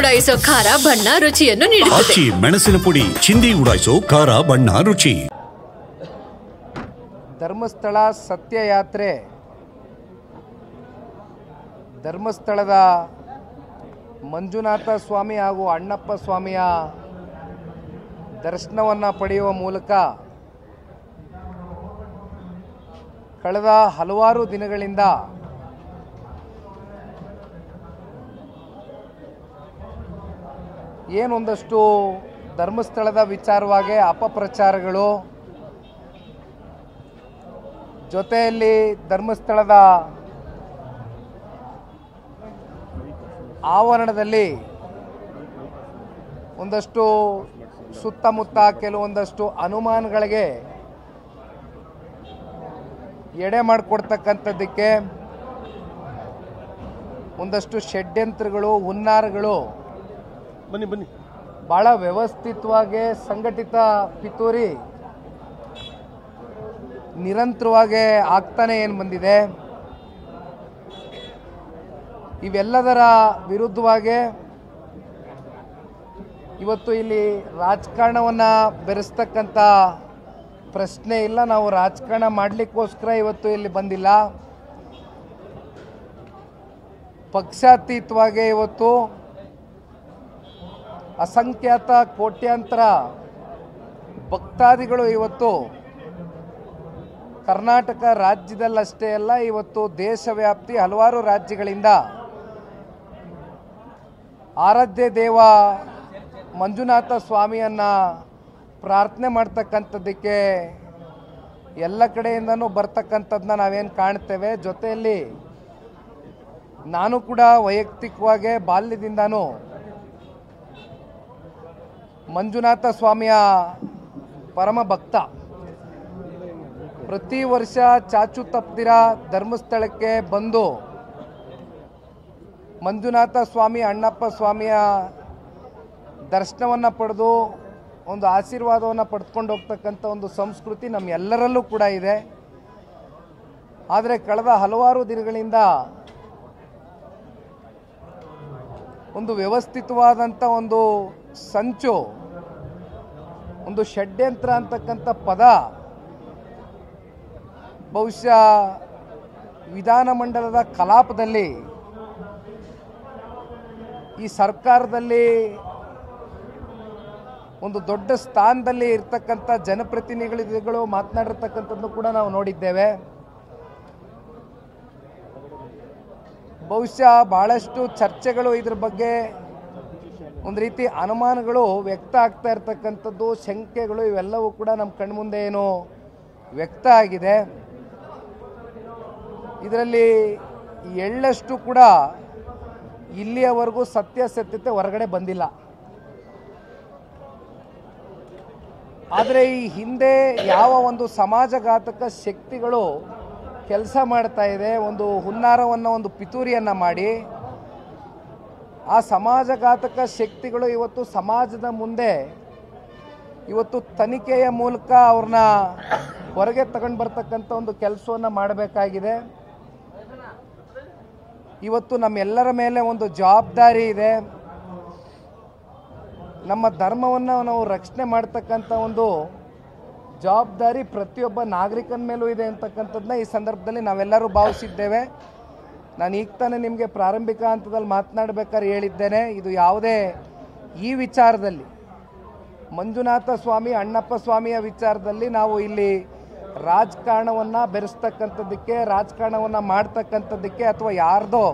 ಉಡಾಯಿಸೋ ಖಾರ ಬಣ್ಣ ರುಚಿಯನ್ನು ನೀಡುತ್ತದೆ. ಮೆಣಸಿನ ಪುಡಿ ಚಿಂದಿ ಉಡಾಯಿಸೋ ಖಾರ ಬಣ್ಣ ರುಚಿ. ಧರ್ಮಸ್ಥಳ ಸತ್ಯಯಾತ್ರೆ ಧರ್ಮಸ್ಥಳದ ಮಂಜುನಾಥ ಸ್ವಾಮಿ ಹಾಗೂ ಅಣ್ಣಪ್ಪ ಸ್ವಾಮಿಯ ದರ್ಶನವನ್ನು ಪಡೆಯುವ ಮೂಲಕ ಕಳೆದ ಹಲವಾರು ದಿನಗಳಿಂದ ಏನೊಂದಷ್ಟು ಧರ್ಮಸ್ಥಳದ ವಿಚಾರವಾಗಿ ಅಪಪ್ರಚಾರಗಳು, ಜೊತೆಯಲ್ಲಿ ಧರ್ಮಸ್ಥಳದ ಆವರಣದಲ್ಲಿ ಒಂದಷ್ಟು ಸುತ್ತಮುತ್ತ ಕೆಲವೊಂದಷ್ಟು ಅನುಮಾನಗಳಿಗೆ ಎಡೆ ಮಾಡಿಕೊಡ್ತಕ್ಕಂಥದ್ದಕ್ಕೆ ಒಂದಷ್ಟು ಷಡ್ಯಂತ್ರಗಳು, ಹುನ್ನಾರಗಳು ಭಾಳ ವ್ಯವಸ್ಥಿತವಾಗಿ ಸಂಘಟಿತ ಪಿತೂರಿ ನಿರಂತರವಾಗಿ ಆಗ್ತಾನೆ ಏನು ಬಂದಿದೆ. ಇವೆಲ್ಲದರ ವಿರುದ್ಧವಾಗಿ ಇವತ್ತು ಇಲ್ಲಿ ರಾಜಕಾರಣವನ್ನು ಬೆರೆಸ್ತಕ್ಕಂಥ ಪ್ರಶ್ನೆ ಇಲ್ಲ. ನಾವು ರಾಜಕಾರಣ ಮಾಡಲಿಕ್ಕೋಸ್ಕರ ಇವತ್ತು ಇಲ್ಲಿ ಬಂದಿಲ್ಲ. ಪಕ್ಷಾತೀತವಾಗಿ ಇವತ್ತು ಅಸಂಖ್ಯಾತ ಕೋಟ್ಯಾಂತರ ಭಕ್ತಾದಿಗಳು ಇವತ್ತು ಕರ್ನಾಟಕ ರಾಜ್ಯದಲ್ಲಷ್ಟೇ ಅಲ್ಲ, ಇವತ್ತು ದೇಶವ್ಯಾಪ್ತಿ ಹಲವಾರು ರಾಜ್ಯಗಳಿಂದ ಆರಾಧ್ಯ ದೇವ ಮಂಜುನಾಥ ಸ್ವಾಮಿಯನ್ನು ಪ್ರಾರ್ಥನೆ ಮಾಡ್ತಕ್ಕಂಥದ್ದಕ್ಕೆ ಎಲ್ಲ ಕಡೆಯಿಂದನೂ ಬರ್ತಕ್ಕಂಥದ್ದನ್ನ ನಾವೇನು ಕಾಣ್ತೇವೆ. ಜೊತೆಯಲ್ಲಿ ನಾನು ಕೂಡ ವೈಯಕ್ತಿಕವಾಗಿ ಬಾಲ್ಯದಿಂದನೂ ಮಂಜುನಾಥ ಸ್ವಾಮಿಯ ಪರಮ ಭಕ್ತ. ಪ್ರತಿ ವರ್ಷ ಚಾಚು ತಪ್ಪದಿರ ಧರ್ಮಸ್ಥಳಕ್ಕೆ ಬಂದು ಮಂಜುನಾಥ ಸ್ವಾಮಿ, ಅಣ್ಣಪ್ಪ ಸ್ವಾಮಿಯ ದರ್ಶನವನ್ನು ಪಡೆದು ಒಂದು ಆಶೀರ್ವಾದವನ್ನು ಪಡೆದುಕೊಂಡು ಹೋಗ್ತಕ್ಕಂಥ ಒಂದು ಸಂಸ್ಕೃತಿ ನಮ್ಮೆಲ್ಲರಲ್ಲೂ ಕೂಡ ಇದೆ. ಆದರೆ ಕಳೆದ ಹಲವಾರು ದಿನಗಳಿಂದ ಒಂದು ವ್ಯವಸ್ಥಿತವಾದಂಥ ಒಂದು ಸಂಚು, ಒಂದು ಷಡ್ಯಂತ್ರ ಅಂತಕ್ಕಂಥ ಪದ ಬಹುಶಃ ವಿಧಾನಮಂಡಲದ ಕಲಾಪದಲ್ಲಿ ಈ ಸರ್ಕಾರದಲ್ಲಿ ಒಂದು ದೊಡ್ಡ ಸ್ಥಾನದಲ್ಲಿ ಇರ್ತಕ್ಕಂಥ ಜನಪ್ರತಿನಿಧಿಗಳು ಮಾತನಾಡಿರ್ತಕ್ಕಂಥದ್ದು ಕೂಡ ನಾವು ನೋಡಿದ್ದೇವೆ. ಬಹುಶಃ ಬಹಳಷ್ಟು ಚರ್ಚೆಗಳು ಇದ್ರ ಬಗ್ಗೆ ಒಂದು ರೀತಿ ಅನುಮಾನಗಳು ವ್ಯಕ್ತ ಆಗ್ತಾ ಇರ್ತಕ್ಕಂಥದ್ದು, ಶಂಕೆಗಳು ಇವೆಲ್ಲವೂ ಕೂಡ ನಮ್ಮ ಕಣ್ಮುಂದೆ ಏನು ವ್ಯಕ್ತ ಆಗಿದೆ. ಇದರಲ್ಲಿ ಎಳ್ಳಷ್ಟು ಕೂಡ ಇಲ್ಲಿಯವರೆಗೂ ಸತ್ಯಾಸತ್ಯತೆ ಹೊರಗಡೆ ಬಂದಿಲ್ಲ. ಆದರೆ ಈ ಹಿಂದೆ ಯಾವ ಒಂದು ಸಮಾಜಘಾತಕ ಶಕ್ತಿಗಳು ಕೆಲಸ ಮಾಡ್ತಾ ಇದೆ, ಒಂದು ಹುನ್ನಾರವನ್ನು, ಒಂದು ಪಿತೂರಿಯನ್ನು ಮಾಡಿ ಆ ಸಮಾಜಘಾತಕ ಶಕ್ತಿಗಳು ಇವತ್ತು ಸಮಾಜದ ಮುಂದೆ ಇವತ್ತು ತನಿಖೆಯ ಮೂಲಕ ಅವ್ರನ್ನ ಹೊರಗೆ ತಗೊಂಡು ಬರ್ತಕ್ಕಂಥ ಒಂದು ಕೆಲಸವನ್ನು ಮಾಡಬೇಕಾಗಿದೆ. ಇವತ್ತು ನಮ್ಮೆಲ್ಲರ ಮೇಲೆ ಒಂದು ಜವಾಬ್ದಾರಿ ಇದೆ. ನಮ್ಮ ಧರ್ಮವನ್ನು ನಾವು ರಕ್ಷಣೆ ಮಾಡ್ತಕ್ಕಂಥ ಒಂದು ಜವಾಬ್ದಾರಿ ಪ್ರತಿಯೊಬ್ಬ ನಾಗರಿಕನ ಮೇಲೂ ಇದೆ ಅಂತಕ್ಕಂಥದ್ದನ್ನ ಈ ಸಂದರ್ಭದಲ್ಲಿ ನಾವೆಲ್ಲರೂ ಭಾವಿಸಿದ್ದೇವೆ. ನಾನು ಈಗ ತಾನೇ ನಿಮಗೆ ಪ್ರಾರಂಭಿಕ ಹಂತದಲ್ಲಿ ಮಾತನಾಡಬೇಕಾದ್ರೆ ಹೇಳಿದ್ದೇನೆ, ಇದು ಯಾವುದೇ ಈ ವಿಚಾರದಲ್ಲಿ ಮಂಜುನಾಥ ಸ್ವಾಮಿ, ಅಣ್ಣಪ್ಪ ಸ್ವಾಮಿಯ ವಿಚಾರದಲ್ಲಿ ನಾವು ಇಲ್ಲಿ ರಾಜಕಾರಣವನ್ನು ಬೆರೆಸ್ತಕ್ಕಂಥದ್ದಕ್ಕೆ, ರಾಜಕಾರಣವನ್ನು ಮಾಡ್ತಕ್ಕಂಥದ್ದಕ್ಕೆ ಅಥವಾ ಯಾರ್ದೋ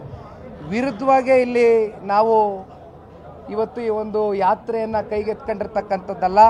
ವಿರುದ್ಧವಾಗೇ ಇಲ್ಲಿ ನಾವು ಇವತ್ತು ಈ ಒಂದು ಯಾತ್ರೆಯನ್ನು ಕೈಗೆತ್ಕೊಂಡಿರ್ತಕ್ಕಂಥದ್ದಲ್ಲ.